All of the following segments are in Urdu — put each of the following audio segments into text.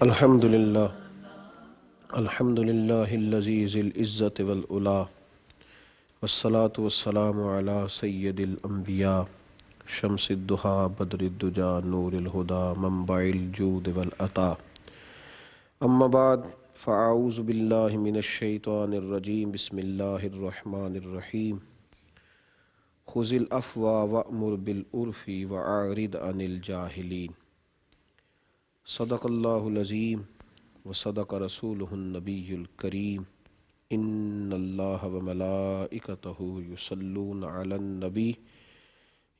الحمد للہ الحمد للہ الذی ذی العزت والعلا والصلاة والسلام علی سید الانبیاء شمس الضحیٰ بدر الدجا نور الہدا منبع الجود والعطا اما بعد فاعوذ باللہ من الشیطان الرجیم بسم اللہ الرحمن الرحیم خذ العفو وأمر بالعرف وأعرض عن الجاہلین صدق اللہ العظیم وصدق رسولہ النبی الکریم ان اللہ وملائکتہ یصلون علی النبی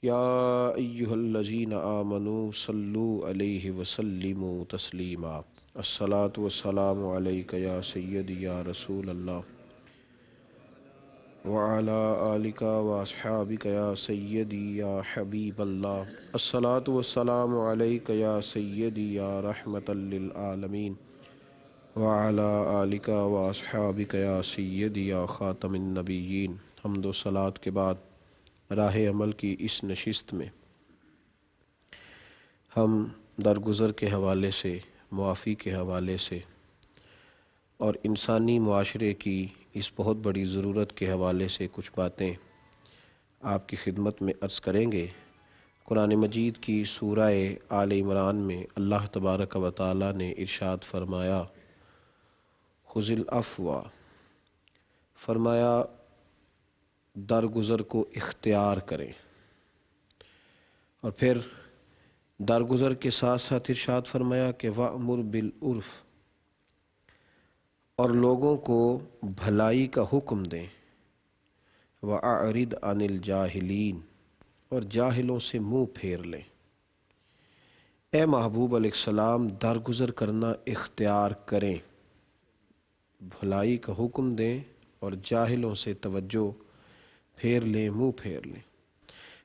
یا ایہا الذین آمنوا صلوا علیہ وسلموا تسلیما الصلاة والسلام علیک یا سیدی یا رسول اللہ وعلی آلک واصحابک یا سیدی یا حبیب اللہ الصلاة والسلام علیک یا سیدی یا رحمۃ للعالمین وعلی آلک واصحابک یا سیدی یا خاتم النبیین۔ حمد و صلوات کے بعد راہ عمل کی اس نشست میں ہم درگزر کے حوالے سے، معافی کے حوالے سے اور انسانی معاشرے کی اس بہت بڑی ضرورت کے حوالے سے کچھ باتیں آپ کی خدمت میں عرض کریں گے۔ قرآن مجید کی سورہ آل عمران میں اللہ تبارک و تعالی نے ارشاد فرمایا خذ العفو، فرمایا درگزر کو اختیار کریں، اور پھر درگزر کے ساتھ ساتھ ارشاد فرمایا کہ وَأْمُرْ بِالْعُرْفِ، اور لوگوں کو بھلائی کا حکم دیں، وَأَعْرِضْ عَنِ الْجَاهِلِينَ، اور جاہلوں سے منہ پھیر لیں۔ اے محبوب علیہ السلام، درگزر کرنا اختیار کریں، بھلائی کا حکم دیں اور جاہلوں سے توجہ پھیر لیں، منہ پھیر لیں۔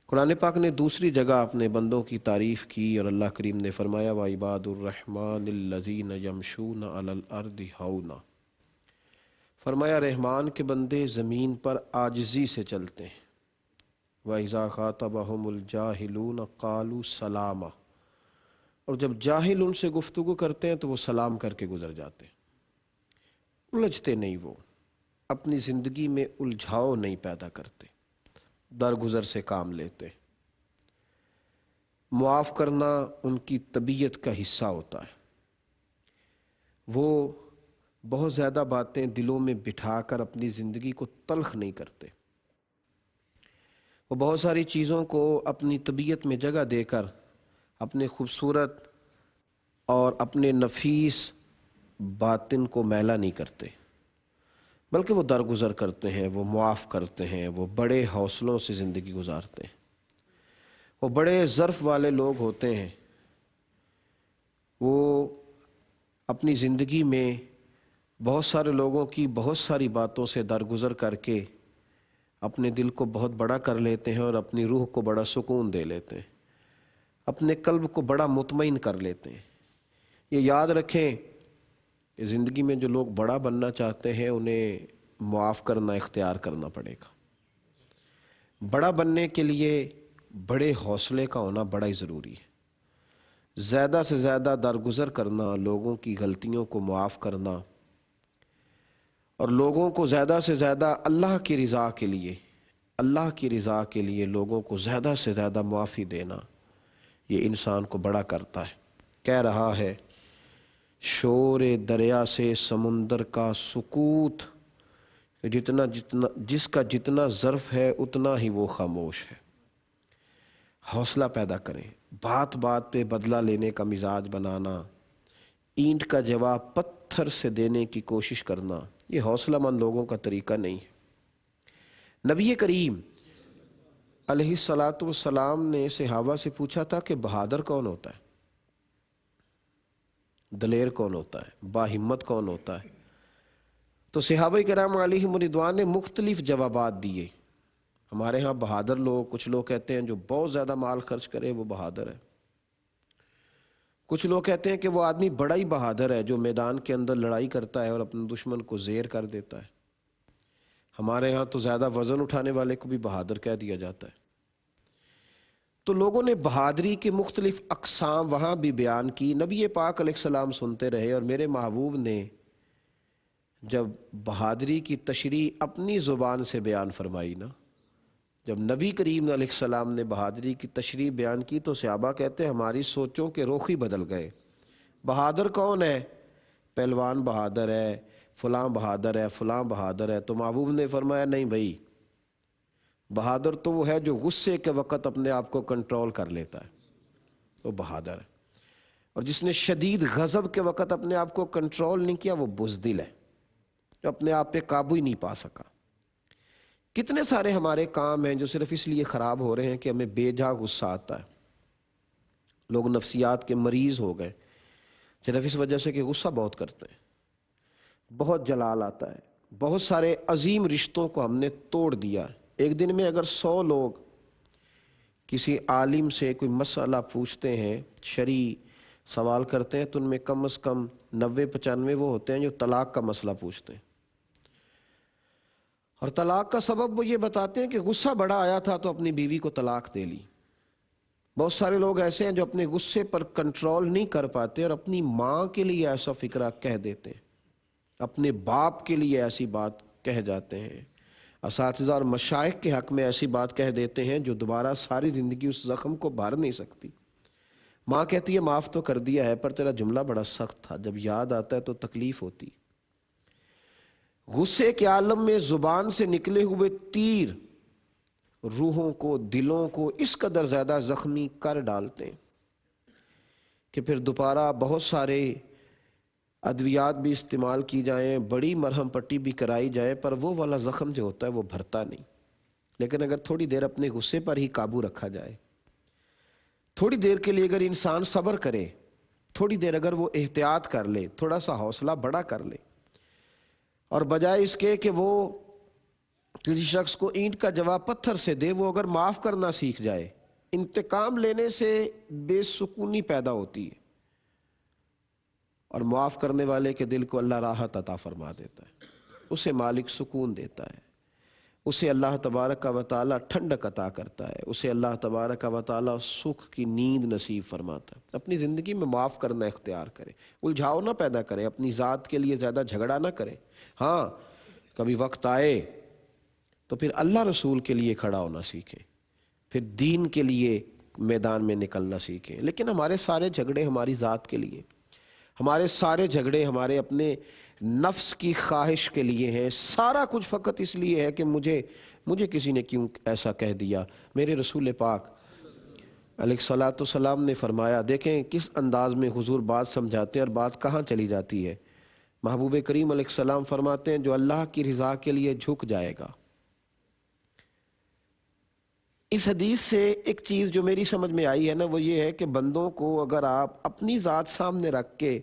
قرآن پاک نے دوسری جگہ اپنے بندوں کی تعریف کی اور اللہ کریم نے فرمایا وَعِبَادُ الرَّحْمَٰنِ الَّذِينَ يَمْشُونَ عَلَى الْأَرْضِ هَوْنًا، فرمایا رحمان کے بندے زمین پر عاجزی سے چلتے ہیں۔ وَإِذَا خَاطَبَهُمُ الْجَاهِلُونَ قَالُوا سَلَامًا، اور جب جاہل ان سے گفتگو کرتے ہیں تو وہ سلام کر کے گزر جاتے ہیں، الجھتے نہیں، وہ اپنی زندگی میں الجھاؤ نہیں پیدا کرتے، درگزر سے کام لیتے۔ معاف کرنا ان کی طبیعت کا حصہ ہوتا ہے، وہ بہت زیادہ باتیں دلوں میں بٹھا کر اپنی زندگی کو تلخ نہیں کرتے، وہ بہت ساری چیزوں کو اپنی طبیعت میں جگہ دے کر اپنے خوبصورت اور اپنے نفیس باطن کو میلا نہیں کرتے، بلکہ وہ درگزر کرتے ہیں، وہ معاف کرتے ہیں، وہ بڑے حوصلوں سے زندگی گزارتے ہیں، وہ بڑے ظرف والے لوگ ہوتے ہیں، وہ اپنی زندگی میں بہت سارے لوگوں کی بہت ساری باتوں سے درگزر کر کے اپنے دل کو بہت بڑا کر لیتے ہیں اور اپنی روح کو بڑا سکون دے لیتے ہیں، اپنے قلب کو بڑا مطمئن کر لیتے ہیں۔ یہ یاد رکھیں کہ زندگی میں جو لوگ بڑا بننا چاہتے ہیں انہیں معاف کرنا اختیار کرنا پڑے گا۔ بڑا بننے کے لیے بڑے حوصلے کا ہونا بڑا ہی ضروری ہے، زیادہ سے زیادہ درگزر کرنا، لوگوں کی غلطیوں کو معاف کرنا، اور لوگوں کو زیادہ سے زیادہ اللہ کی رضا کے لیے، اللہ کی رضا کے لیے لوگوں کو زیادہ سے زیادہ معافی دینا، یہ انسان کو بڑا کرتا ہے۔ کہہ رہا ہے شور دریا سے سمندر کا سکوت، جس کا جتنا ظرف ہے اتنا ہی وہ خاموش ہے۔ حوصلہ پیدا کریں، بات بات پہ بدلہ لینے کا مزاج بنانا، اینٹ کا جواب پتھر سے دینے کی کوشش کرنا، یہ حوصلہ مند لوگوں کا طریقہ نہیں ہے۔ نبی کریم علیہ السلام نے صحابہ سے پوچھا تھا کہ بہادر کون ہوتا ہے، دلیر کون ہوتا ہے، باہمت کون ہوتا ہے؟ تو صحابہ کرام علیہم رضوان نے مختلف جوابات دیے۔ ہمارے ہاں بہادر لوگ، کچھ لوگ کہتے ہیں جو بہت زیادہ مال خرچ کرے وہ بہادر ہے، کچھ لوگ کہتے ہیں کہ وہ آدمی بڑا ہی بہادر ہے جو میدان کے اندر لڑائی کرتا ہے اور اپنے دشمن کو زیر کر دیتا ہے۔ ہمارے ہاں تو زیادہ وزن اٹھانے والے کو بھی بہادر کہہ دیا جاتا ہے۔ تو لوگوں نے بہادری کے مختلف اقسام وہاں بھی بیان کی، نبی پاک علیہ السلام سنتے رہے، اور میرے محبوب نے جب بہادری کی تشریح اپنی زبان سے بیان فرمائی نا، جب نبی کریم علیہ السلام نے بہادری کی تشریح بیان کی تو صحابہ کہتے ہیں ہماری سوچوں کے رخ ہی بدل گئے۔ بہادر کون ہے؟ پہلوان بہادر ہے، فلاں بہادر ہے، فلاں بہادر ہے۔ تو محبوب نے فرمایا نہیں بھائی، بہادر تو وہ ہے جو غصے کے وقت اپنے آپ کو کنٹرول کر لیتا ہے، وہ بہادر ہے۔ اور جس نے شدید غضب کے وقت اپنے آپ کو کنٹرول نہیں کیا وہ بزدل ہے، جو اپنے آپ پہ قابو ہی نہیں پا سکا۔ کتنے سارے ہمارے کام ہیں جو صرف اس لیے خراب ہو رہے ہیں کہ ہمیں بے جا غصہ آتا ہے۔ لوگ نفسیات کے مریض ہو گئے صرف اس وجہ سے کہ غصہ بہت کرتے ہیں، بہت جلال آتا ہے۔ بہت سارے عظیم رشتوں کو ہم نے توڑ دیا۔ ایک دن میں اگر 100 لوگ کسی عالم سے کوئی مسئلہ پوچھتے ہیں، شرعی سوال کرتے ہیں، تو ان میں کم از کم 90-95 وہ ہوتے ہیں جو طلاق کا مسئلہ پوچھتے ہیں، اور طلاق کا سبب وہ یہ بتاتے ہیں کہ غصہ بڑا آیا تھا تو اپنی بیوی کو طلاق دے لی۔ بہت سارے لوگ ایسے ہیں جو اپنے غصے پر کنٹرول نہیں کر پاتے اور اپنی ماں کے لیے ایسا فکرہ کہہ دیتے ہیں، اپنے باپ کے لیے ایسی بات کہہ جاتے ہیں، اساتذہ اور مشائخ کے حق میں ایسی بات کہہ دیتے ہیں جو دوبارہ ساری زندگی اس زخم کو بھر نہیں سکتی۔ ماں کہتی ہے معاف تو کر دیا ہے پر تیرا جملہ بڑا سخت تھا، جب یاد آتا ہے تو تکلیف ہوتی۔ غصے کے عالم میں زبان سے نکلے ہوئے تیر روحوں کو، دلوں کو اس قدر زیادہ زخمی کر ڈالتے ہیں کہ پھر دوبارہ بہت سارے ادویات بھی استعمال کی جائیں، بڑی مرہم پٹی بھی کرائی جائے، پر وہ والا زخم جو ہوتا ہے وہ بھرتا نہیں۔ لیکن اگر تھوڑی دیر اپنے غصے پر ہی قابو رکھا جائے، تھوڑی دیر کے لیے اگر انسان صبر کرے، تھوڑی دیر اگر وہ احتیاط کر لے، تھوڑا سا حوصلہ بڑا کر لے، اور بجائے اس کے کہ وہ کسی شخص کو اینٹ کا جواب پتھر سے دے، وہ اگر معاف کرنا سیکھ جائے، انتقام لینے سے بے سکونی پیدا ہوتی ہے، اور معاف کرنے والے کے دل کو اللہ راحت عطا فرما دیتا ہے، اسے مالک سکون دیتا ہے، اسے اللہ تبارک و تعالی ٹھنڈک عطا کرتا ہے، اسے اللہ تبارک و تعالی سکھ کی نیند نصیب فرماتا ہے۔ اپنی زندگی میں معاف کرنا اختیار کریں، الجھاؤ نہ پیدا کریں، اپنی ذات کے لیے زیادہ جھگڑا نہ کریں۔ ہاں کبھی وقت آئے تو پھر اللہ رسول کے لیے کھڑا ہونا سیکھیں، پھر دین کے لیے میدان میں نکلنا سیکھیں۔ لیکن ہمارے سارے جھگڑے ہماری ذات کے لیے، ہمارے سارے جھگڑے ہمارے اپنے نفس کی خواہش کے لیے ہیں، سارا کچھ فقط اس لیے ہے کہ مجھے کسی نے کیوں ایسا کہہ دیا۔ میرے رسول پاک علیہ الصلاۃ والسلام نے فرمایا، دیکھیں کس انداز میں حضور بات سمجھاتے ہیں اور بات کہاں چلی جاتی ہے۔ محبوب کریم علیہ السلام فرماتے ہیں جو اللہ کی رضا کے لیے جھک جائے گا۔ اس حدیث سے ایک چیز جو میری سمجھ میں آئی ہے نا، وہ یہ ہے کہ بندوں کو اگر آپ اپنی ذات سامنے رکھ کے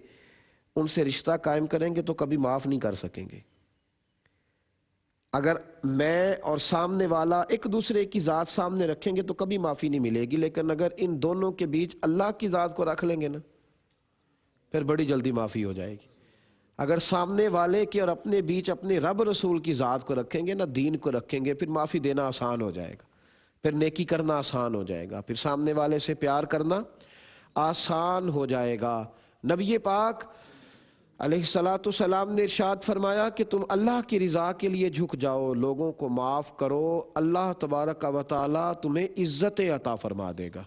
ان سے رشتہ قائم کریں گے تو کبھی معاف نہیں کر سکیں گے۔ اگر میں اور سامنے والا ایک دوسرے کی ذات سامنے رکھیں گے تو کبھی معافی نہیں ملے گی، لیکن اگر ان دونوں کے بیچ اللہ کی ذات کو رکھ لیں گے نا، پھر بڑی جلدی معافی ہو جائے گی۔ اگر سامنے والے کے اور اپنے بیچ اپنے رب رسول کی ذات کو رکھیں گے نا، دین کو رکھیں گے، پھر معافی دینا آسان ہو جائے گا، پھر نیکی کرنا آسان ہو جائے گا، پھر سامنے والے سے پیار کرنا آسان ہو جائے گا۔ نبی پاک علیہ الصلاۃ والسلام نے ارشاد فرمایا کہ تم اللہ کی رضا کے لیے جھک جاؤ، لوگوں کو معاف کرو، اللہ تبارک و تعالی تمہیں عزت عطا فرما دے گا،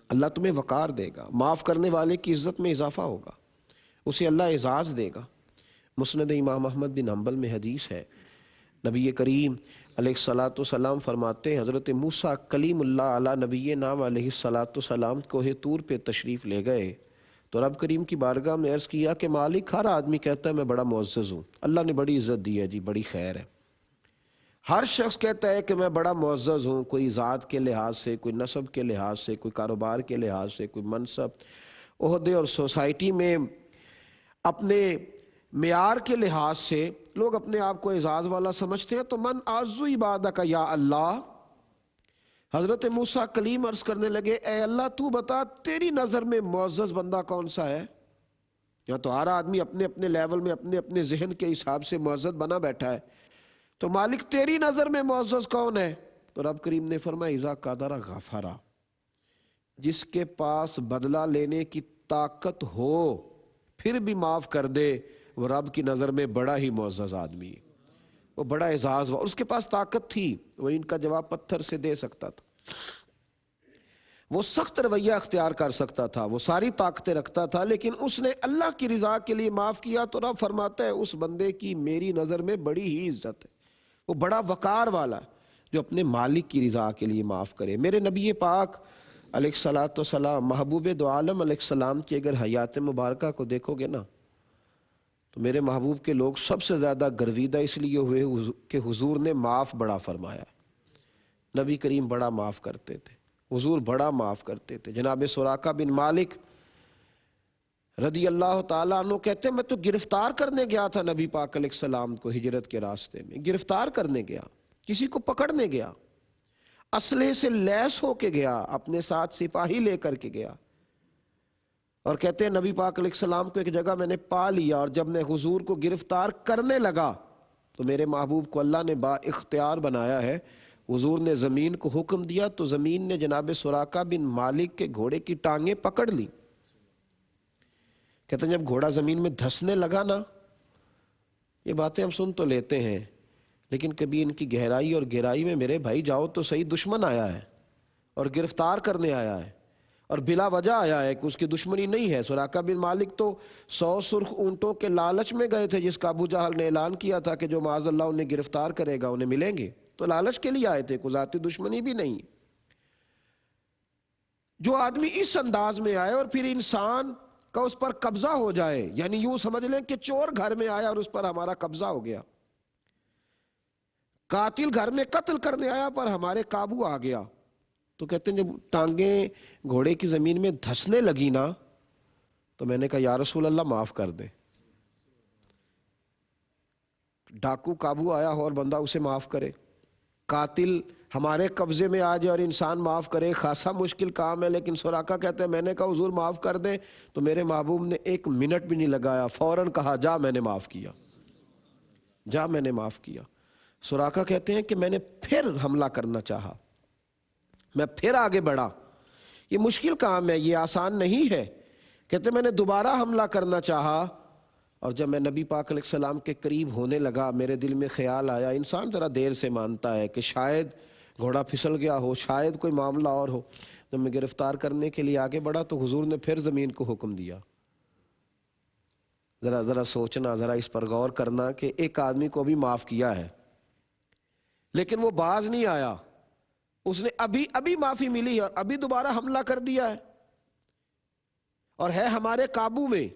اللہ تمہیں وقار دے گا، معاف کرنے والے کی عزت میں اضافہ ہوگا، اسے اللہ اعزاز دے گا۔ مسند امام احمد بن حنبل میں حدیث ہے، نبی کریم علیہ الصلاۃ والسلام فرماتے ہیں حضرت موسیٰ کلیم اللہ علی نبی نام علیہ الصلاۃ والسلام کوہ طور پہ تشریف لے گئے تو رب کریم کی بارگاہ میں عرض کیا کہ مالک، ہر آدمی کہتا ہے میں بڑا معزز ہوں، اللہ نے بڑی عزت دی ہے جی، بڑی خیر ہے۔ ہر شخص کہتا ہے کہ میں بڑا معزز ہوں، کوئی ذات کے لحاظ سے، کوئی نسب کے لحاظ سے، کوئی کاروبار کے لحاظ سے، کوئی منصب، عہدے اور سوسائٹی میں اپنے معیار کے لحاظ سے لوگ اپنے آپ کو اعزاز والا سمجھتے ہیں۔ تو من اعز عبادک یا اللہ، حضرت موسیٰ کلیم عرض کرنے لگے اے اللہ تو بتا تیری نظر میں معزز بندہ کون سا ہے؟ یا تو ہر آدمی اپنے اپنے لیول میں اپنے اپنے ذہن کے حساب سے معزز بنا بیٹھا ہے، تو مالک تیری نظر میں معزز کون ہے؟ تو رب کریم نے فرمایا اذا قدر غفرا، جس کے پاس بدلہ لینے کی طاقت ہو پھر بھی معاف کر دے، وہ رب کی نظر میں بڑا ہی معزز آدمی ہے، وہ بڑا اعزاز ہوا۔ اس کے پاس طاقت تھی، وہ ان کا جواب پتھر سے دے سکتا تھا، وہ سخت رویہ اختیار کر سکتا تھا، وہ ساری طاقتیں رکھتا تھا، لیکن اس نے اللہ کی رضا کے لیے معاف کیا تو رب فرماتا ہے اس بندے کی میری نظر میں بڑی ہی عزت ہے، وہ بڑا وقار والا ہے جو اپنے مالک کی رضا کے لیے معاف کرے۔ میرے نبی پاک علیہ الصلوۃ والسلام، محبوب دو عالم علیہ السلام کی اگر حیات مبارکہ کو دیکھو گے نا تو میرے محبوب کے لوگ سب سے زیادہ گرویدہ اس لیے ہوئے کہ حضور نے معاف بڑا فرمایا۔ نبی کریم بڑا معاف کرتے تھے، حضور بڑا معاف کرتے تھے۔ جناب سراقہ بن مالک رضی اللہ تعالیٰ عنہ کہتے ہیں میں تو گرفتار کرنے گیا تھا نبی پاک علیہ السلام کو ہجرت کے راستے میں، گرفتار کرنے گیا، کسی کو پکڑنے گیا، اسلحے سے لیس ہو کے گیا، اپنے ساتھ سپاہی لے کر کے گیا، اور کہتے ہیں نبی پاک علیہ السلام کو ایک جگہ میں نے پا لیا، اور جب میں حضور کو گرفتار کرنے لگا تو میرے محبوب کو اللہ نے با اختیار بنایا ہے، حضور نے زمین کو حکم دیا تو زمین نے جناب سراقہ بن مالک کے گھوڑے کی ٹانگیں پکڑ لی۔ کہتے ہیں جب گھوڑا زمین میں دھسنے لگا نا، یہ باتیں ہم سن تو لیتے ہیں لیکن کبھی ان کی گہرائی اور گہرائی میں میرے بھائی جاؤ تو صحیح، دشمن آیا ہے اور گرفتار کرنے آیا ہے اور بلا وجہ آیا ہے کہ اس کی دشمنی نہیں ہے۔ سراقہ بن مالک تو 100 سرخ اونٹوں کے لالچ میں گئے تھے جس کا ابو جہل نے اعلان کیا تھا کہ جو معاذ اللہ انہیں گرفتار کرے گا انہیں ملیں گے، تو لالچ کے لیے آئے تھے، کوئی ذاتی دشمنی بھی نہیں۔ جو آدمی اس انداز میں آئے اور پھر انسان کا اس پر قبضہ ہو جائے، یعنی یوں سمجھ لیں کہ چور گھر میں آیا اور اس پر ہمارا قبضہ ہو گیا، قاتل گھر میں قتل کرنے آیا پر ہمارے قابو آ گیا، تو کہتے ہیں جب ٹانگیں گھوڑے کی زمین میں دھسنے لگی نا تو میں نے کہا یا رسول اللہ معاف کر دے۔ ڈاکو قابو آیا ہو اور بندہ اسے معاف کرے، قاتل ہمارے قبضے میں آ جائے اور انسان معاف کرے، خاصا مشکل کام ہے۔ لیکن سراقہ کہتے ہیں میں نے کہا حضور معاف کر دیں تو میرے محبوب نے 1 منٹ بھی نہیں لگایا، فوراً کہا جا میں نے معاف کیا، جا میں نے معاف کیا۔ سراقہ کہتے ہیں کہ میں نے پھر حملہ کرنا چاہا، میں پھر آگے بڑھا، یہ مشکل کام ہے، یہ آسان نہیں ہے۔ کہتے ہیں میں نے دوبارہ حملہ کرنا چاہا، اور جب میں نبی پاک علیہ السلام کے قریب ہونے لگا میرے دل میں خیال آیا، انسان ذرا دیر سے مانتا ہے کہ شاید گھوڑا پھسل گیا ہو، شاید کوئی معاملہ اور ہو۔ جب میں گرفتار کرنے کے لیے آگے بڑھا تو حضور نے پھر زمین کو حکم دیا۔ ذرا سوچنا، ذرا اس پر غور کرنا کہ ایک آدمی کو بھی معاف کیا ہے لیکن وہ باز نہیں آیا، اس نے ابھی معافی ملی اور ابھی دوبارہ حملہ کر دیا ہے اور ہے ہمارے قابو میں۔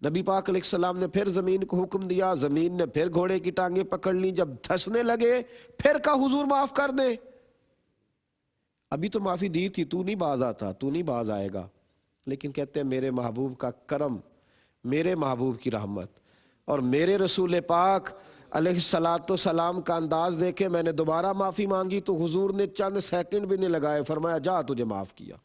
نبی پاک علیہ السلام نے پھر زمین کو حکم دیا، زمین نے پھر گھوڑے کی ٹانگیں پکڑ لی، جب دھسنے لگے پھر کہا حضور معاف کر دے، ابھی تو معافی دی تھی، تو نہیں باز آتا، تو نہیں باز آئے گا۔ لیکن کہتے ہیں میرے محبوب کا کرم، میرے محبوب کی رحمت اور میرے رسول پاک علیہ الصلوۃ والسلام کا انداز دیکھے، میں نے دوبارہ معافی مانگی تو حضور نے چند سیکنڈ بھی نہیں لگائے، فرمایا جا تجھے معاف کیا۔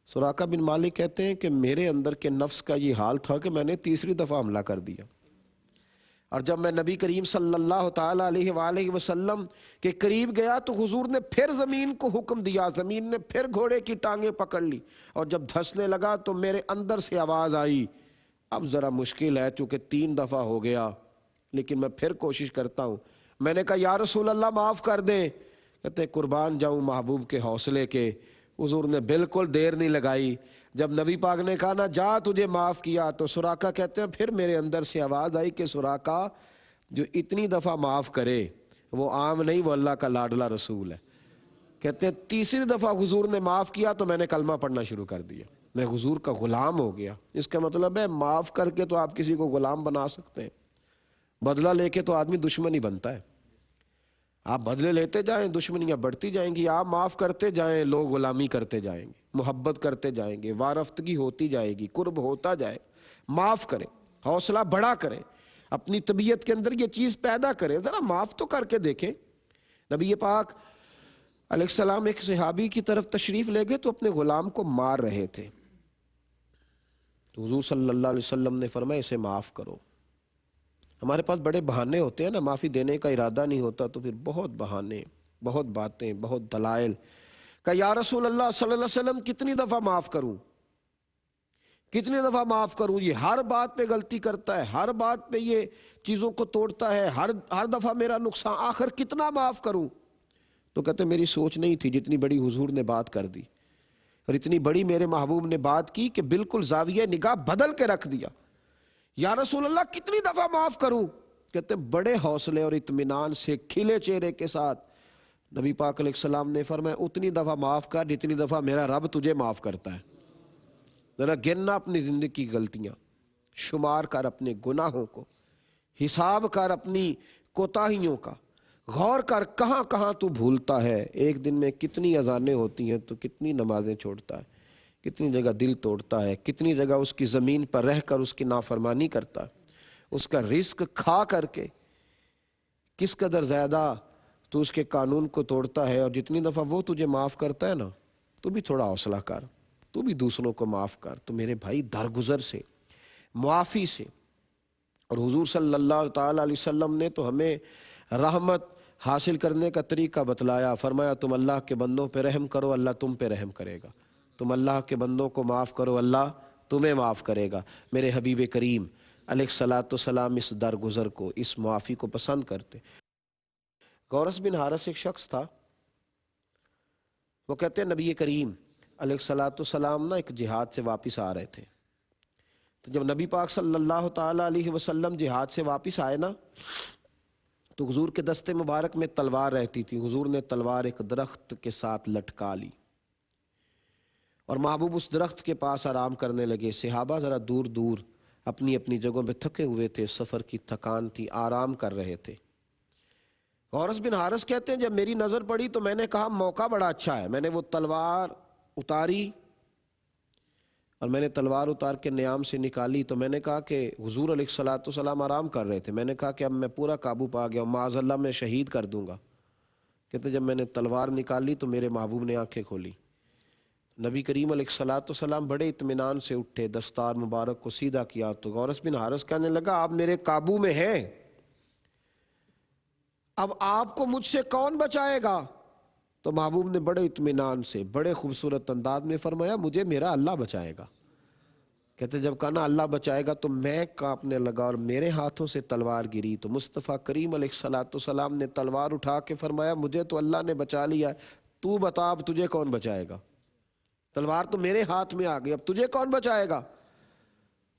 سراقہ بن مالک کہتے ہیں کہ میرے اندر کے نفس کا یہ حال تھا کہ میں نے تیسری دفعہ حملہ کر دیا، اور جب میں نبی کریم صلی اللہ تعالیٰ علیہ وآلہ وسلم کے قریب گیا تو حضور نے پھر زمین کو حکم دیا، زمین نے پھر گھوڑے کی ٹانگیں پکڑ لی، اور جب دھسنے لگا تو میرے اندر سے آواز آئی، اب ذرا مشکل ہے چونکہ 3 دفعہ ہو گیا لیکن میں پھر کوشش کرتا ہوں۔ میں نے کہا یا رسول اللہ معاف کر دیں، کہتے ہیں قربان جاؤں محبوب کے حوصلے کے، حضور نے بالکل دیر نہیں لگائی، جب نبی پاک نے کہا نا جا تجھے معاف کیا تو سراقہ کہتے ہیں پھر میرے اندر سے آواز آئی کہ سراقہ جو اتنی دفعہ معاف کرے وہ عام نہیں، وہ اللہ کا لاڈلا رسول ہے۔ کہتے ہیں تیسری دفعہ حضور نے معاف کیا تو میں نے کلمہ پڑھنا شروع کر دیا، میں حضور کا غلام ہو گیا۔ اس کا مطلب ہے معاف کر کے تو آپ کسی کو غلام بنا سکتے ہیں، بدلہ لے کے تو آدمی دشمن ہی بنتا ہے۔ آپ بدلے لیتے جائیں دشمنیاں بڑھتی جائیں گی، آپ معاف کرتے جائیں لوگ غلامی کرتے جائیں گے، محبت کرتے جائیں گے، وارفتگی ہوتی جائے گی، قرب ہوتا جائے۔ معاف کریں، حوصلہ بڑا کریں، اپنی طبیعت کے اندر یہ چیز پیدا کریں، ذرا معاف تو کر کے دیکھیں۔ نبی پاک علیہ السلام ایک صحابی کی طرف تشریف لے گئے تو اپنے غلام کو مار رہے تھے، تو حضور صلی اللہ علیہ وسلم نے فرمایا اسے معاف کرو۔ ہمارے پاس بڑے بہانے ہوتے ہیں نا، معافی دینے کا ارادہ نہیں ہوتا تو پھر بہت بہانے، بہت باتیں، بہت دلائل۔ کہ یا رسول اللہ صلی اللہ علیہ وسلم کتنی دفعہ معاف کروں، کتنی دفعہ معاف کروں، یہ ہر بات پہ غلطی کرتا ہے، ہر بات پہ یہ چیزوں کو توڑتا ہے، ہر دفعہ میرا نقصان، آخر کتنا معاف کروں؟ تو کہتے میری سوچ نہیں تھی جتنی بڑی حضور نے بات کر دی، اور اتنی بڑی میرے محبوب نے بات کی کہ بالکل زاویہ نگاہ بدل کے رکھ دیا۔ یا رسول اللہ کتنی دفعہ معاف کروں؟ کہتے بڑے حوصلے اور اطمینان سے کھلے چہرے کے ساتھ نبی پاک علیہ السلام نے فرمایا اتنی دفعہ معاف کر جتنی دفعہ میرا رب تجھے معاف کرتا ہے۔ ذرا گننا اپنی زندگی کی غلطیاں، شمار کر اپنے گناہوں کو، حساب کر اپنی کوتاہیوں کا، غور کر کہاں کہاں تو بھولتا ہے۔ ایک دن میں کتنی اذانیں ہوتی ہیں تو کتنی نمازیں چھوڑتا ہے، کتنی جگہ دل توڑتا ہے، کتنی جگہ اس کی زمین پر رہ کر اس کی نافرمانی کرتا ہے، اس کا رزق کھا کر کے کس قدر زیادہ تو اس کے قانون کو توڑتا ہے، اور جتنی دفعہ وہ تجھے معاف کرتا ہے نا، تو بھی تھوڑا حوصلہ کر، تو بھی دوسروں کو معاف کر۔ تو میرے بھائی درگزر سے، معافی سے، اور حضور صلی اللہ تعالیٰ علیہ وسلم نے تو ہمیں رحمت حاصل کرنے کا طریقہ بتلایا، فرمایا تم اللہ کے بندوں پہ رحم کرو، اللہ تم پہ رحم کرے گا، تم اللہ کے بندوں کو معاف کرو، اللہ تمہیں معاف کرے گا۔ میرے حبیب کریم علیہ الصلاۃ والسلام اس درگزر کو، اس معافی کو پسند کرتے۔ غورث بن حارث ایک شخص تھا، وہ کہتے ہیں نبی کریم علیہ الصلاۃ والسلام نا ایک جہاد سے واپس آ رہے تھے، تو جب نبی پاک صلی اللہ تعالیٰ علیہ وسلم جہاد سے واپس آئے نا، تو حضور کے دستے مبارک میں تلوار رہتی تھی، حضور نے تلوار ایک درخت کے ساتھ لٹکا لی، اور محبوب اس درخت کے پاس آرام کرنے لگے۔ صحابہ ذرا دور دور اپنی اپنی جگہوں پہ تھکے ہوئے تھے، سفر کی تھکان تھی، آرام کر رہے تھے۔ غورث بن حارث کہتے ہیں جب میری نظر پڑی تو میں نے کہا موقع بڑا اچھا ہے، میں نے وہ تلوار اتاری، اور میں نے تلوار اتار کے نیام سے نکالی، تو میں نے کہا کہ حضور علیہ الصلاۃ والسلام آرام کر رہے تھے، میں نے کہا کہ اب میں پورا قابو پا گیا ہوں، معاذ اللہ میں شہید کر دوں گا۔ کہتے جب میں نے تلوار نکالی تو میرے محبوب نے آنکھیں کھولی، نبی کریم علیہ الصلاۃ والسلام بڑے اطمینان سے اٹھے، دستار مبارک کو سیدھا کیا، تو غورث بن حارث کہنے لگا آپ میرے قابو میں ہیں، اب آپ کو مجھ سے کون بچائے گا؟ تو محبوب نے بڑے اطمینان سے بڑے خوبصورت انداز میں فرمایا مجھے میرا اللہ بچائے گا۔ کہتے جب کہا نا اللہ بچائے گا تو میں کانپنے لگا اور میرے ہاتھوں سے تلوار گری، تو مصطفیٰ کریم علیہ الصلاۃ والسلام نے تلوار اٹھا کے فرمایا مجھے تو اللہ نے بچا لیا، تو بتا اب تجھے کون بچائے گا؟ تلوار تو میرے ہاتھ میں آ گئی، اب تجھے کون بچائے گا؟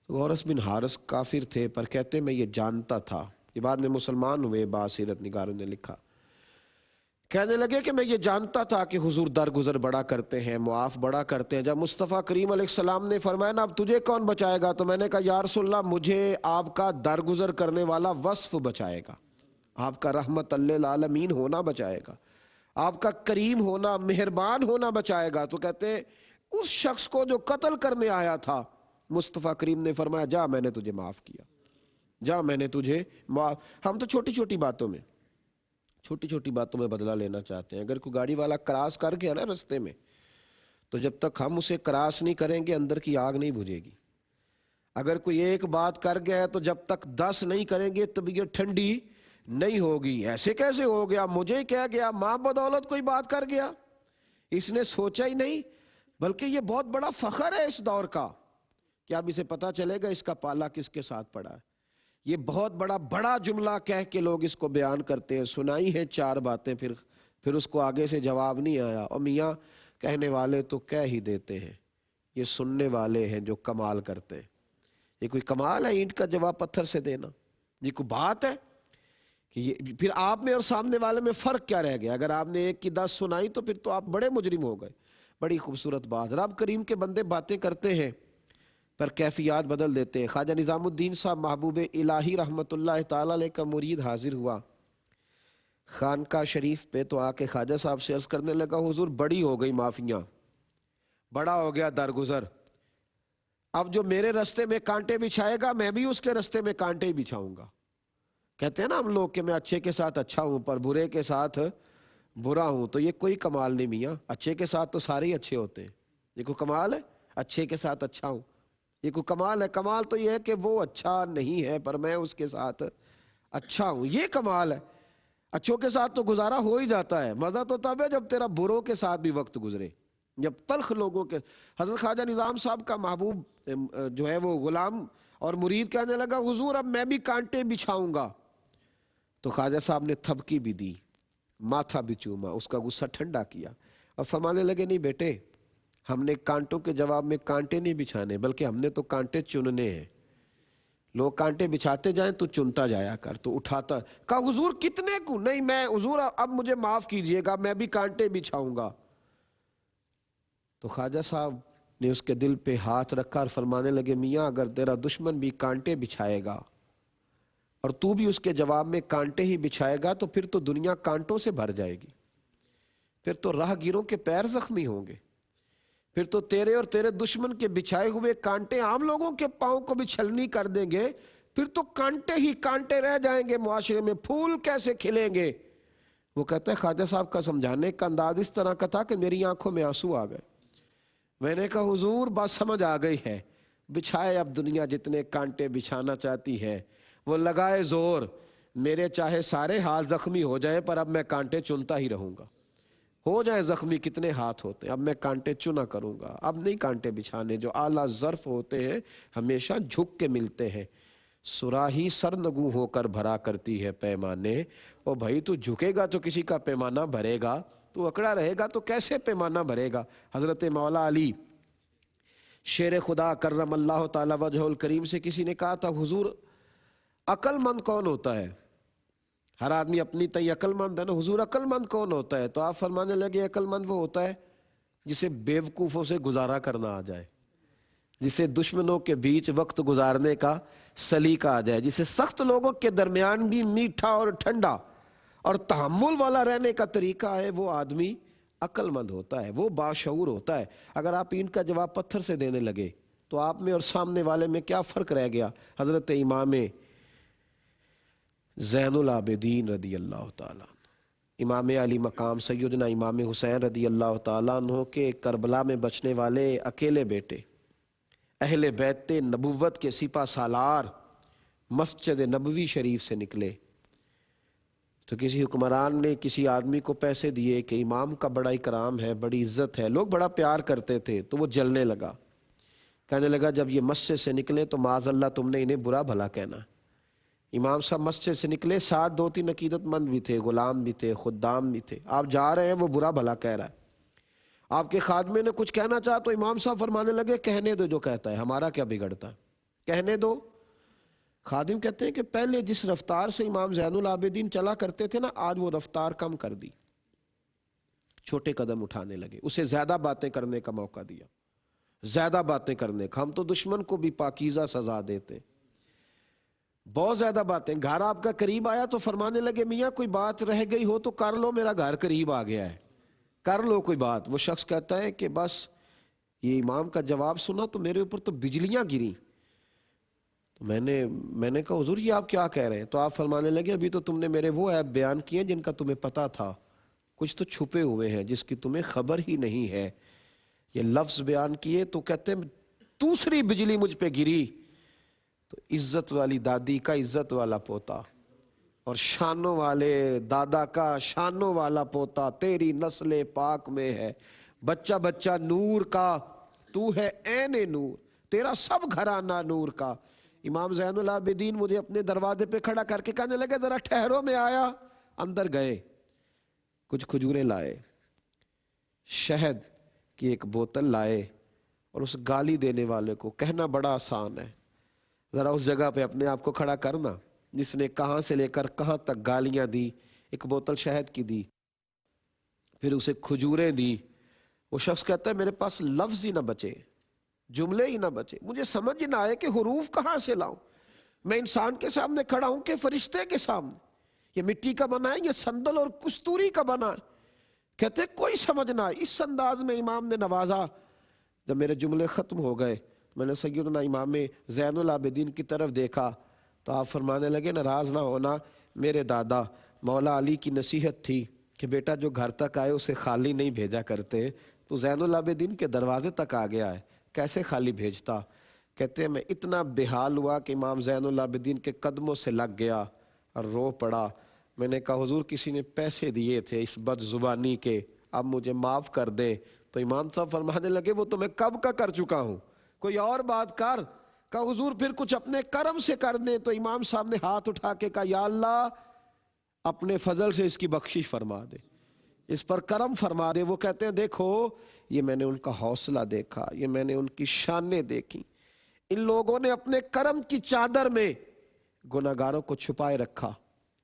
غورث بن حارث کافر تھے، پر کہتے میں یہ جانتا تھا، یہ بعد میں مسلمان ہوئے، باسیرت نگاروں نے لکھا، کہنے لگے کہ میں یہ جانتا تھا کہ حضور درگزر بڑا کرتے ہیں، معاف بڑا کرتے ہیں۔ جب مصطفیٰ کریم علیہ السلام نے فرمایا نا اب تجھے کون بچائے گا، تو میں نے کہا یا رسول اللہ مجھے آپ کا درگزر کرنے والا وصف بچائے گا، آپ کا رحمت للعالمین ہونا بچائے گا، آپ کا کریم ہونا، مہربان ہونا بچائے گا۔ تو کہتے ہیں اس شخص کو جو قتل کرنے آیا تھا، مصطفیٰ کریم نے فرمایا جا میں نے تجھے معاف کیا، جا میں نے تجھے معاف۔ ہم تو چھوٹی چھوٹی باتوں میں بدلہ لینا چاہتے ہیں۔ اگر کوئی گاڑی والا کراس کر گیا نا رستے میں، تو جب تک ہم اسے کراس نہیں کریں گے اندر کی آگ نہیں بجھے گی۔ اگر کوئی ایک بات کر گیا ہے تو جب تک 10 نہیں کریں گے طبیعت ٹھنڈی نہیں ہوگی۔ ایسے کیسے ہو گیا، مجھے ہی کہہ گیا، ماں بدولت کوئی بات کر گیا، اس نے سوچا ہی نہیں۔ بلکہ یہ بہت بڑا فخر ہے اس دور کا کہ اب اسے پتا چلے گا اس کا پالا کس کے ساتھ پڑا ہے۔ یہ بہت بڑا جملہ کہہ کے لوگ اس کو بیان کرتے ہیں، سنائی ہیں 4 باتیں، پھر اس کو آگے سے جواب نہیں آیا، اور میاں کہنے والے تو کہہ ہی دیتے ہیں، یہ سننے والے ہیں جو کمال کرتے ہیں۔ یہ کوئی کمال ہے اینٹ کا جواب پتھر سے دینا؟ یہ کوئی بات ہے کہ یہ پھر آپ میں اور سامنے والے میں فرق کیا رہ گیا؟ اگر آپ نے 1 کی 10 سنائی تو پھر تو آپ بڑے مجرم ہو گئے۔ بڑی خوبصورت بات، رب کریم کے بندے باتیں کرتے ہیں پر کیفیات بدل دیتے ہیں۔ خواجہ نظام الدین صاحب محبوب الہی رحمت اللہ تعالی علیہ کا مرید حاضر ہوا خانقاہ شریف پہ، تو آ کے خواجہ صاحب سے عرض کرنے لگا حضور بڑی ہو گئی معافیاں، بڑا ہو گیا درگزر، اب جو میرے رستے میں کانٹے بچھائے گا میں بھی اس کے رستے میں کانٹے ہی بچھاؤں گا۔ کہتے ہیں نا ہم لوگ کہ میں اچھے کے ساتھ اچھا ہوں پر برے کے ساتھ برا ہوں، تو یہ کوئی کمال نہیں میاں، اچھے کے ساتھ تو سارے ہی اچھے ہوتے ہیں، یہ کوئی کمال ہے اچھے کے ساتھ اچھا ہوں؟ یہ کوئی کمال ہے؟ کمال تو یہ ہے کہ وہ اچھا نہیں ہے پر میں اس کے ساتھ اچھا ہوں، یہ کمال ہے۔ اچھوں کے ساتھ تو گزارا ہو ہی جاتا ہے، مزہ تو تب ہے جب تیرا بروں کے ساتھ بھی وقت گزرے، جب تلخ لوگوں کے۔ حضرت خواجہ نظام صاحب کا محبوب جو ہے وہ غلام اور مرید کہنے لگا حضور اب میں بھی کانٹے بچھاؤں گا، تو خواجہ صاحب نے تھپکی بھی دی، ماتھا بھی چوما، اس کا غصہ ٹھنڈا کیا اور فرمانے لگے نہیں بیٹے، ہم نے کانٹوں کے جواب میں کانٹے نہیں بچھانے، بلکہ ہم نے تو کانٹے چننے ہیں، لوگ کانٹے بچھاتے جائیں تو چنتا جایا کر، تو اٹھاتا۔ کہا حضور کتنے کو؟ نہیں میں حضور اب مجھے معاف کیجئے گا، میں بھی کانٹے بچھاؤں گا۔ تو خواجہ صاحب نے اس کے دل پہ ہاتھ رکھا اور فرمانے لگے میاں اگر تیرا دشمن بھی کانٹے بچھائے گا اور تو بھی اس کے جواب میں کانٹے ہی بچھائے گا تو پھر تو دنیا کانٹوں سے بھر جائے گی، پھر تو راہ گیروں کے پیر زخمی ہوں گے، پھر تو تیرے اور تیرے دشمن کے بچھائے ہوئے کانٹے عام لوگوں کے پاؤں کو بھی چھلنی کر دیں گے، پھر تو کانٹے ہی کانٹے رہ جائیں گے معاشرے میں، پھول کیسے کھلیں گے۔ وہ کہتا ہے خواجہ صاحب کا سمجھانے کا انداز اس طرح کا تھا کہ میری آنکھوں میں آنسو آ گئے۔ میں نے کہا حضور بات سمجھ آ گئی ہے، بچھائے اب دنیا جتنے کانٹے بچھانا چاہتی ہے، وہ لگائے زور، میرے چاہے سارے ہاتھ زخمی ہو جائیں پر اب میں کانٹے چنتا ہی رہوں گا، ہو جائیں زخمی کتنے ہاتھ ہوتے ہیں، اب میں کانٹے چنا کروں گا، اب نہیں کانٹے بچھانے۔ جو اعلیٰ ظرف ہوتے ہیں ہمیشہ جھک کے ملتے ہیں، صراحی سرنگوں ہو کر بھرا کرتی ہے پیمانے، او بھائی تو جھکے گا تو کسی کا پیمانہ بھرے گا، تو اکڑا رہے گا تو کیسے پیمانہ بھرے گا۔ حضرت مولا علی شیر خدا کرم اللہ تعالی وجہ الکریم سے کسی نے کہا تھا حضور عقل مند کون ہوتا ہے؟ ہر آدمی اپنی تئی عقل مند ہے نا، حضور عقل مند کون ہوتا ہے؟ تو آپ فرمانے لگے عقل مند وہ ہوتا ہے جسے بیوقوفوں سے گزارا کرنا آ جائے، جسے دشمنوں کے بیچ وقت گزارنے کا سلیقہ آ جائے، جسے سخت لوگوں کے درمیان بھی میٹھا اور ٹھنڈا اور تحمل والا رہنے کا طریقہ ہے، وہ آدمی عقل مند ہوتا ہے، وہ باشعور ہوتا ہے۔ اگر آپ ان کا جواب پتھر سے دینے لگے تو آپ میں اور سامنے والے میں کیا فرق رہ گیا؟ حضرت امام زین العابدین رضی اللہ تعالیٰ عنہ، امام علی مقام سیدنا امام حسین رضی اللہ تعالیٰ عنہ کے کربلا میں بچنے والے اکیلے بیٹے، اہل بیت نبوت کے سپہ سالار مسجد نبوی شریف سے نکلے تو کسی حکمران نے کسی آدمی کو پیسے دیے کہ امام کا بڑا اکرام ہے، بڑی عزت ہے، لوگ بڑا پیار کرتے تھے، تو وہ جلنے لگا، کہنے لگا جب یہ مسجد سے نکلے تو معاذ اللہ تم نے انہیں برا بھلا کہنا۔ امام صاحب مسجد سے نکلے، ساتھ دو تین عقیدت مند بھی تھے، غلام بھی تھے، خدام بھی تھے، آپ جا رہے ہیں وہ برا بھلا کہہ رہا ہے۔ آپ کے خادمے نے کچھ کہنا چاہا تو امام صاحب فرمانے لگے کہنے دو جو کہتا ہے، ہمارا کیا بگڑتا ہے، کہنے دو۔ خادم کہتے ہیں کہ پہلے جس رفتار سے امام زین العابدین چلا کرتے تھے نا، آج وہ رفتار کم کر دی، چھوٹے قدم اٹھانے لگے، اسے زیادہ باتیں کرنے کا موقع دیا، زیادہ باتیں کرنے کا۔ ہم تو دشمن کو بھی پاکیزہ سزا دیتے، بہت زیادہ باتیں۔ گھر آپ کا قریب آیا تو فرمانے لگے میاں کوئی بات رہ گئی ہو تو کر لو، میرا گھر قریب آ گیا ہے، کر لو کوئی بات۔ وہ شخص کہتا ہے کہ بس یہ امام کا جواب سنا تو میرے اوپر تو بجلیاں گری۔ تو میں نے کہا حضور یہ آپ کیا کہہ رہے ہیں؟ تو آپ فرمانے لگے ابھی تو تم نے میرے وہ عیب بیان کیے جن کا تمہیں پتا تھا، کچھ تو چھپے ہوئے ہیں جس کی تمہیں خبر ہی نہیں ہے۔ یہ لفظ بیان کیے تو کہتے ہیں دوسری بجلی مجھ پہ گری تو عزت والی دادی کا عزت والا پوتا اور شانوں والے دادا کا شانوں والا پوتا تیری نسل پاک میں ہے، بچہ بچہ نور کا، تو ہے عین نور، تیرا سب گھرانہ نور کا۔ امام زین العابدین مجھے اپنے دروازے پہ کھڑا کر کے کہنے لگے ذرا ٹھہرو، میں آیا، اندر گئے، کچھ کھجوریں لائے، شہد کی ایک بوتل لائے، اور اس گالی دینے والے کو کہنا بڑا آسان ہے، ذرا اس جگہ پہ اپنے آپ کو کھڑا کرنا جس نے کہاں سے لے کر کہاں تک گالیاں دی، ایک بوتل شہد کی دی، پھر اسے کھجوریں دی۔ وہ شخص کہتا ہے میرے پاس لفظ ہی نہ بچے، جملے ہی نہ بچے، مجھے سمجھ نہ آئے کہ حروف کہاں سے لاؤں، میں انسان کے سامنے کھڑا ہوں کہ فرشتے کے سامنے، یہ مٹی کا بنا ہے، یہ صندل اور کستوری کا بنا ہے۔ کہتے کوئی سمجھ نہ آئے۔ اس انداز میں امام نے نوازا۔ جب میرے جملے ختم ہو گئے میں نے سیدنا امام زین العابدین کی طرف دیکھا تو آپ فرمانے لگے ناراض نہ ہونا، میرے دادا مولا علی کی نصیحت تھی کہ بیٹا جو گھر تک آئے اسے خالی نہیں بھیجا کرتے، تو زین العابدین کے دروازے تک آ گیا ہے، کیسے خالی بھیجتا؟ کہتے ہیں میں اتنا بے حال ہوا کہ امام زین العابدین کے قدموں سے لگ گیا اور رو پڑا۔ میں نے کہا حضور کسی نے پیسے دیے تھے اس بد زبانی کے، اب مجھے معاف کر دیں۔ تو امام صاحب فرمانے لگے وہ تو میں کب کا کر چکا ہوں، کوئی اور بات کر۔ کہا حضور پھر کچھ اپنے کرم سے کر دیں۔ تو امام صاحب نے ہاتھ اٹھا کے کہا یا اللہ اپنے فضل سے اس کی بخشش فرما دے، اس پر کرم فرما دے۔ وہ کہتے ہیں دیکھو یہ میں نے ان کا حوصلہ دیکھا، یہ میں نے ان کی شانیں دیکھی، ان لوگوں نے اپنے کرم کی چادر میں گناہگاروں کو چھپائے رکھا،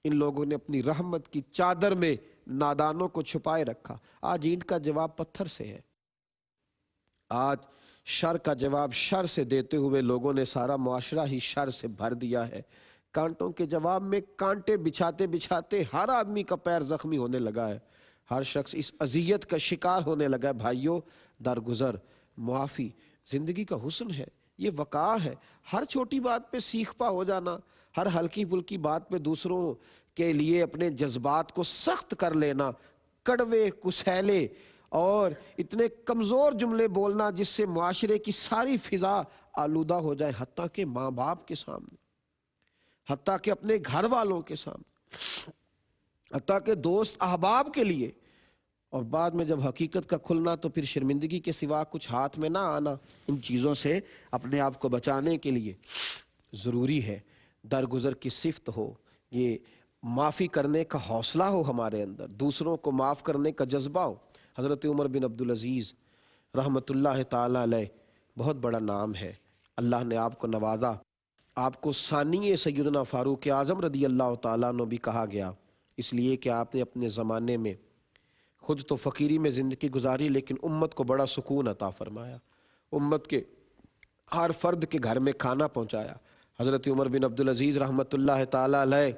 ان لوگوں نے اپنی رحمت کی چادر میں نادانوں کو چھپائے رکھا۔ آج اینٹ کا جواب پتھر سے ہے، آج شر کا جواب شر سے دیتے ہوئے لوگوں نے سارا معاشرہ ہی شر سے بھر دیا ہے۔ کانٹوں کے جواب میں کانٹے بچھاتے بچھاتے ہر آدمی کا پیر زخمی ہونے لگا ہے، ہر شخص اس اذیت کا شکار ہونے لگا ہے۔ بھائیو درگزر معافی زندگی کا حسن ہے، یہ وقار ہے۔ ہر چھوٹی بات پہ سیخ پا ہو جانا، ہر ہلکی پھلکی بات پہ دوسروں کے لیے اپنے جذبات کو سخت کر لینا، کڑوے کسیلے اور اتنے کمزور جملے بولنا جس سے معاشرے کی ساری فضا آلودہ ہو جائے، حتیٰ کہ ماں باپ کے سامنے، حتیٰ کہ اپنے گھر والوں کے سامنے، حتیٰ کہ دوست احباب کے لیے، اور بعد میں جب حقیقت کا کھلنا تو پھر شرمندگی کے سوا کچھ ہاتھ میں نہ آنا۔ ان چیزوں سے اپنے آپ کو بچانے کے لیے ضروری ہے درگزر کی صفت ہو، یہ معافی کرنے کا حوصلہ ہو ہمارے اندر، دوسروں کو معاف کرنے کا جذبہ ہو۔ حضرت عمر بن عبدالعزیز رحمۃ اللہ تعالیٰ علیہ بہت بڑا نام ہے، اللہ نے آپ کو نوازا، آپ کو ثانی سیدنا فاروق اعظم رضی اللہ تعالیٰ عنہ بھی کہا گیا، اس لیے کہ آپ نے اپنے زمانے میں خود تو فقیری میں زندگی گزاری لیکن امت کو بڑا سکون عطا فرمایا، امت کے ہر فرد کے گھر میں کھانا پہنچایا۔ حضرت عمر بن عبدالعزیز رحمۃ اللہ تعالیٰ علیہ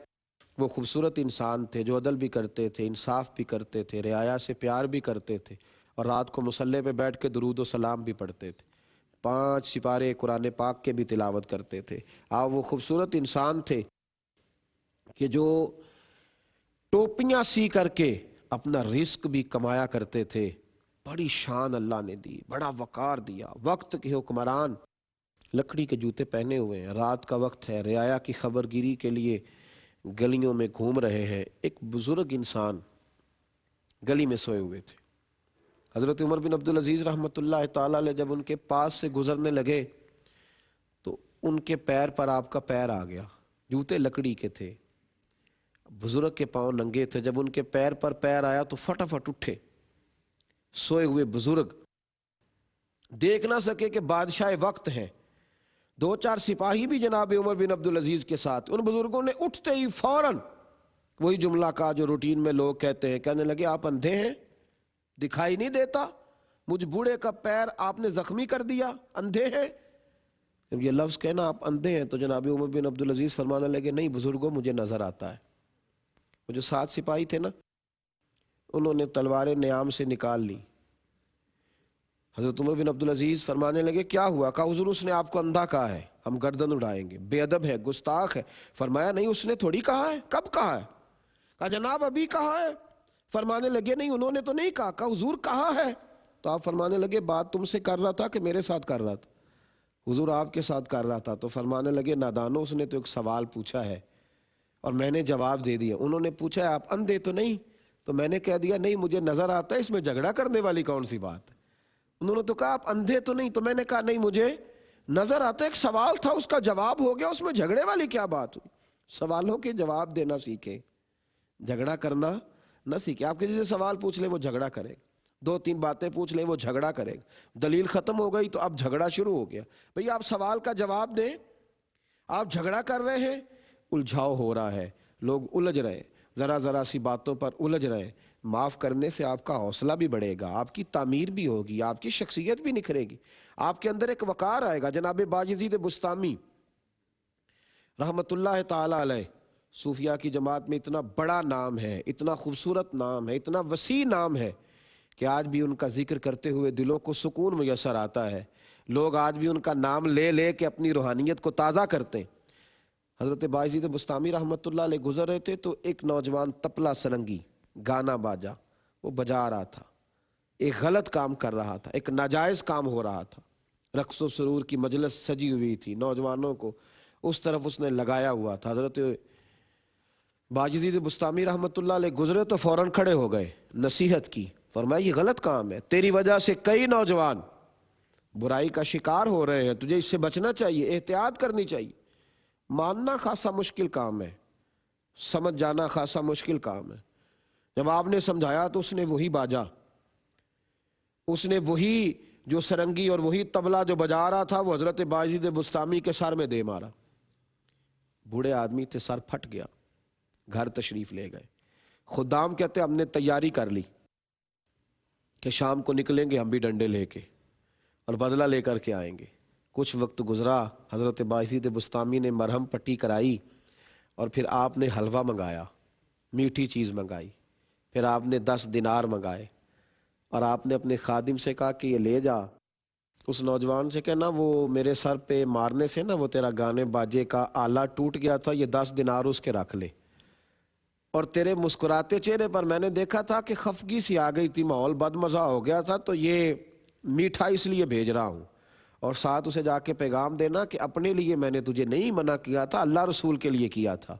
وہ خوبصورت انسان تھے جو عدل بھی کرتے تھے، انصاف بھی کرتے تھے، رعایا سے پیار بھی کرتے تھے، اور رات کو مصلی پہ بیٹھ کے درود و سلام بھی پڑھتے تھے، 5 سپارے قرآن پاک کے بھی تلاوت کرتے تھے۔ آپ وہ خوبصورت انسان تھے کہ جو ٹوپیاں سی کر کے اپنا رزق بھی کمایا کرتے تھے، بڑی شان اللہ نے دی، بڑا وقار دیا۔ وقت کے حکمران لکڑی کے جوتے پہنے ہوئے ہیں، رات کا وقت ہے، رعایا کی خبر گیری کے لیے گلیوں میں گھوم رہے ہیں، ایک بزرگ انسان گلی میں سوئے ہوئے تھے۔ حضرت عمر بن عبدالعزیز رحمۃ اللہ تعالیٰ علیہ جب ان کے پاس سے گزرنے لگے تو ان کے پیر پر آپ کا پیر آ گیا، جوتے لکڑی کے تھے، بزرگ کے پاؤں ننگے تھے، جب ان کے پیر پر پیر آیا تو فٹافٹ اٹھے۔ سوئے ہوئے بزرگ دیکھ نہ سکے کہ بادشاہ وقت ہیں، 2-4 سپاہی بھی جناب عمر بن عبدالعزیز کے ساتھ، ان بزرگوں نے اٹھتے ہی فوراً وہی جملہ کہا جو روٹین میں لوگ کہتے ہیں، کہنے لگے آپ اندھے ہیں، دکھائی نہیں دیتا؟ مجھ بوڑھے کا پیر آپ نے زخمی کر دیا، اندھے ہیں؟ جب یہ لفظ کہنا آپ اندھے ہیں تو جناب عمر بن عبدالعزیز فرمانے لگے نہیں بزرگوں مجھے نظر آتا ہے۔ وہ جو 7 سپاہی تھے نا، انہوں نے تلواریں نیام سے نکال لی۔ حضرت عمر بن عبدالعزیز فرمانے لگے کیا ہوا؟ کہا حضور اس نے آپ کو اندھا کہا ہے، ہم گردن اڑائیں گے، بے ادب ہے، گستاخ ہے۔ فرمایا نہیں اس نے تھوڑی کہا ہے، کب کہا ہے؟ کہا جناب ابھی کہا ہے۔ فرمانے لگے نہیں انہوں نے تو نہیں کہا۔ کہا حضور کہا ہے۔ تو آپ فرمانے لگے بات تم سے کر رہا تھا کہ میرے ساتھ کر رہا تھا؟ حضور آپ کے ساتھ کر رہا تھا۔ تو فرمانے لگے نادانو اس نے تو ایک سوال پوچھا ہے اور میں نے جواب دے دیا۔ انہوں نے پوچھا ہے آپ اندھے تو نہیں؟ تو میں نے کہہ دیا نہیں مجھے نظر آتا ہے، اس میں جھگڑا کرنے والی کون سی بات ہے؟ انہوں نے تو کہا آپ اندھے تو نہیں؟ تو میں نے کہا نہیں مجھے نظر آتا ہے، ایک سوال تھا اس کا جواب ہو گیا، اس میں جھگڑے والی کیا بات ہوئی؟ سوالوں کے جواب دینا سیکھیں، جھگڑا کرنا نہ سیکھیں۔ آپ کسی سے سوال پوچھ لیں وہ جھگڑا کرے گا، 2-3 باتیں پوچھ لیں وہ جھگڑا کرے گا، دلیل ختم ہو گئی تو اب جھگڑا شروع ہو گیا۔ بھئی آپ سوال کا جواب دیں، آپ جھگڑا کر رہے ہیں، الجھاؤ ہو رہا ہے، لوگ الجھ رہے ہیں، ذرا سی باتوں پر الجھ رہے ہیں۔ معاف کرنے سے آپ کا حوصلہ بھی بڑھے گا، آپ کی تعمیر بھی ہوگی، آپ کی شخصیت بھی نکھرے گی، آپ کے اندر ایک وقار آئے گا۔ جناب باجزید بسطامی رحمت اللہ تعالی علیہ صوفیاء کی جماعت میں اتنا بڑا نام ہے، اتنا خوبصورت نام ہے، اتنا وسیع نام ہے کہ آج بھی ان کا ذکر کرتے ہوئے دلوں کو سکون میسر آتا ہے، لوگ آج بھی ان کا نام لے لے کے اپنی روحانیت کو تازہ کرتے ہیں۔ حضرت باجزید بسطامی رحمت اللہ علیہ گزر رہے تھے تو ایک نوجوان تبلہ سرنگی گانا باجا وہ بجا رہا تھا، ایک غلط کام کر رہا تھا، ایک ناجائز کام ہو رہا تھا، رقص و سرور کی مجلس سجی ہوئی تھی، نوجوانوں کو اس طرف اس نے لگایا ہوا تھا۔ حضرت باجزید بستامی رحمۃ اللہ علیہ گزرے تو فوراً کھڑے ہو گئے، نصیحت کی، فرمایا یہ غلط کام ہے، تیری وجہ سے کئی نوجوان برائی کا شکار ہو رہے ہیں، تجھے اس سے بچنا چاہیے، احتیاط کرنی چاہیے۔ ماننا خاصا مشکل کام ہے، سمجھ جانا خاصا مشکل کام ہے۔ جب آپ نے سمجھایا تو اس نے وہی باجا، اس نے وہی جو سرنگی اور وہی طبلہ جو بجا رہا تھا وہ حضرت باجزید بستامی کے سر میں دے مارا۔ بوڑھے آدمی تھے، سر پھٹ گیا، گھر تشریف لے گئے۔ خدام کہتے ہم نے تیاری کر لی کہ شام کو نکلیں گے ہم بھی ڈنڈے لے کے اور بدلہ لے کر کے آئیں گے۔ کچھ وقت گزرا، حضرت باجزید بستامی نے مرہم پٹی کرائی اور پھر آپ نے حلوہ منگایا، میٹھی چیز منگائی، پھر آپ نے 10 دینار منگائے اور آپ نے اپنے خادم سے کہا کہ یہ لے جا، اس نوجوان سے کہنا وہ میرے سر پہ مارنے سے نا وہ تیرا گانے باجے کا آلہ ٹوٹ گیا تھا، یہ 10 دینار اس کے رکھ لے، اور تیرے مسکراتے چہرے پر میں نے دیکھا تھا کہ خفگی سی آ گئی تھی، ماحول بد مزہ ہو گیا تھا، تو یہ میٹھا اس لیے بھیج رہا ہوں، اور ساتھ اسے جا کے پیغام دینا کہ اپنے لیے میں نے تجھے نہیں منع کیا تھا، اللہ رسول کے لیے کیا تھا،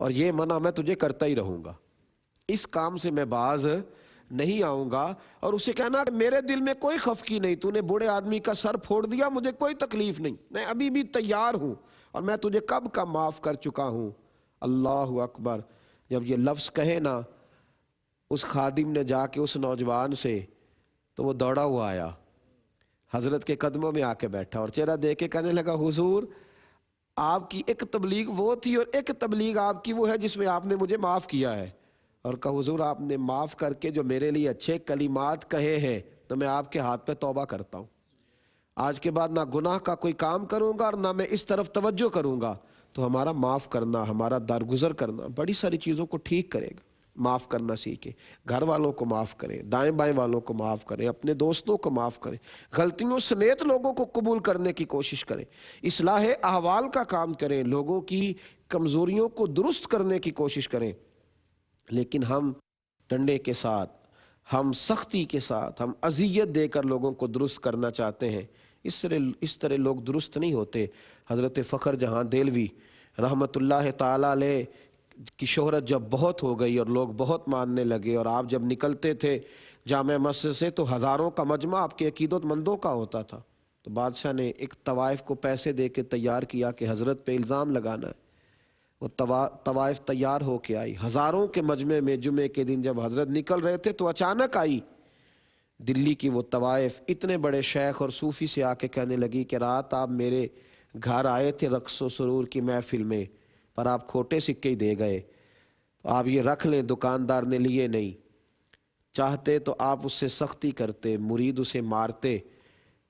اور یہ منع میں تجھے کرتا ہی رہوں گا، اس کام سے میں باز نہیں آؤں گا۔ اور اسے کہنا کہ میرے دل میں کوئی خفگی نہیں، تو نے بوڑھے آدمی کا سر پھوڑ دیا، مجھے کوئی تکلیف نہیں، میں ابھی بھی تیار ہوں اور میں تجھے کب کا معاف کر چکا ہوں۔ اللہ اکبر! جب یہ لفظ کہے نا اس خادم نے جا کے اس نوجوان سے، تو وہ دوڑا ہوا آیا، حضرت کے قدموں میں آ کے بیٹھا اور چہرہ دیکھ کے کہنے لگا حضور آپ کی ایک تبلیغ وہ تھی اور ایک تبلیغ آپ کی وہ ہے جس میں آپ نے مجھے معاف کیا ہے، اور کہا حضور آپ نے معاف کر کے جو میرے لیے اچھے کلمات کہے ہیں تو میں آپ کے ہاتھ پہ توبہ کرتا ہوں، آج کے بعد نہ گناہ کا کوئی کام کروں گا اور نہ میں اس طرف توجہ کروں گا۔ تو ہمارا معاف کرنا، ہمارا درگزر کرنا بڑی ساری چیزوں کو ٹھیک کرے گا۔ معاف کرنا سیکھیں، گھر والوں کو معاف کریں، دائیں بائیں والوں کو معاف کریں، اپنے دوستوں کو معاف کریں، غلطیوں سمیت لوگوں کو قبول کرنے کی کوشش کریں، اصلاح احوال کا کام کریں، لوگوں کی کمزوریوں کو درست کرنے کی کوشش کریں۔ لیکن ہم ڈنڈے کے ساتھ، ہم سختی کے ساتھ، ہم اذیت دے کر لوگوں کو درست کرنا چاہتے ہیں، اس طرح لوگ درست نہیں ہوتے۔ حضرت فخر جہاں دہلوی رحمت اللہ تعالی علیہ کی شہرت جب بہت ہو گئی اور لوگ بہت ماننے لگے، اور آپ جب نکلتے تھے جامع مسجد سے تو ہزاروں کا مجمع آپ کے عقیدت مندوں کا ہوتا تھا، تو بادشاہ نے ایک طوائف کو پیسے دے کے تیار کیا کہ حضرت پہ الزام لگانا ہے۔ وہ طوائف تیار ہو کے آئی، ہزاروں کے مجمع میں جمعے کے دن جب حضرت نکل رہے تھے تو اچانک آئی دلی کی وہ طوائف، اتنے بڑے شیخ اور صوفی سے آ کے کہنے لگی کہ رات آپ میرے گھر آئے تھے رقص و سرور کی محفل میں، پر آپ کھوٹے سکے ہی دے گئے، تو آپ یہ رکھ لیں، دکاندار نے لیے نہیں، چاہتے تو آپ اس سے سختی کرتے، مرید اسے مارتے،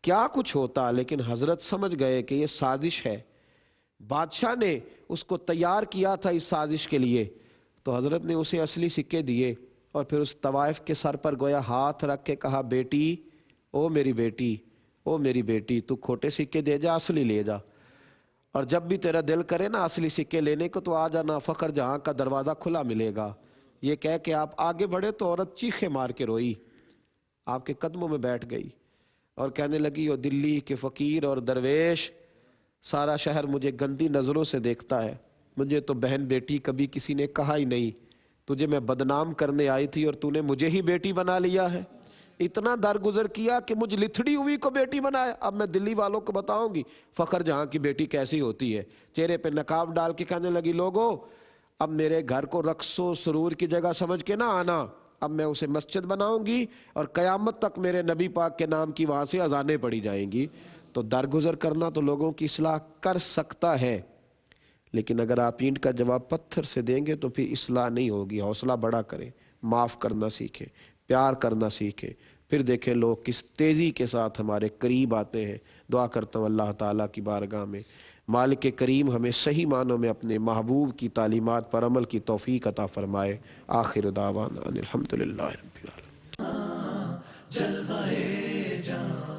کیا کچھ ہوتا، لیکن حضرت سمجھ گئے کہ یہ سازش ہے، بادشاہ نے اس کو تیار کیا تھا اس سازش کے لیے، تو حضرت نے اسے اصلی سکے دیے اور پھر اس طوائف کے سر پر گویا ہاتھ رکھ کے کہا بیٹی، او میری بیٹی، او میری بیٹی، تو کھوٹے سکے دے جا، اصلی لے جا، اور جب بھی تیرا دل کرے نا اصلی سکے لینے کو تو آ جانا، فخر جہاں کا دروازہ کھلا ملے گا۔ یہ کہہ کے آپ آگے بڑھے تو عورت چیخے مار کے روئی، آپ کے قدموں میں بیٹھ گئی اور کہنے لگی او دلی کے فقیر اور درویش، سارا شہر مجھے گندی نظروں سے دیکھتا ہے، مجھے تو بہن بیٹی کبھی کسی نے کہا ہی نہیں، تجھے میں بدنام کرنے آئی تھی اور تو نے مجھے ہی بیٹی بنا لیا ہے، اتنا درگزر کیا کہ مجھ لتھڑی ہوئی کو بیٹی بنایا۔ اب میں دلی والوں کو بتاؤں گی فخر جہاں کی بیٹی کیسی ہوتی ہے، چہرے پہ نقاب ڈال کے کہنے لگی لوگو اب میرے گھر کو رقص و سرور کی جگہ سمجھ کے نہ آنا، اب میں اسے مسجد بناؤں گی اور قیامت تک میرے نبی پاک کے نام کی وہاں سے اذانیں پڑھی جائیں گی۔ تو درگزر کرنا تو لوگوں کی اصلاح کر سکتا ہے، لیکن اگر آپ اینٹ کا جواب پتھر سے دیں گے تو پھر اصلاح نہیں ہوگی۔ حوصلہ بڑا کریں، معاف کرنا سیکھیں، پیار کرنا سیکھیں، پھر دیکھیں لوگ کس تیزی کے ساتھ ہمارے قریب آتے ہیں۔ دعا کرتا ہوں اللہ تعالیٰ کی بارگاہ میں مالک کریم ہمیں صحیح معنوں میں اپنے محبوب کی تعلیمات پر عمل کی توفیق عطا فرمائے۔ آخر دعوانا ان الحمدللہ رب العالمین۔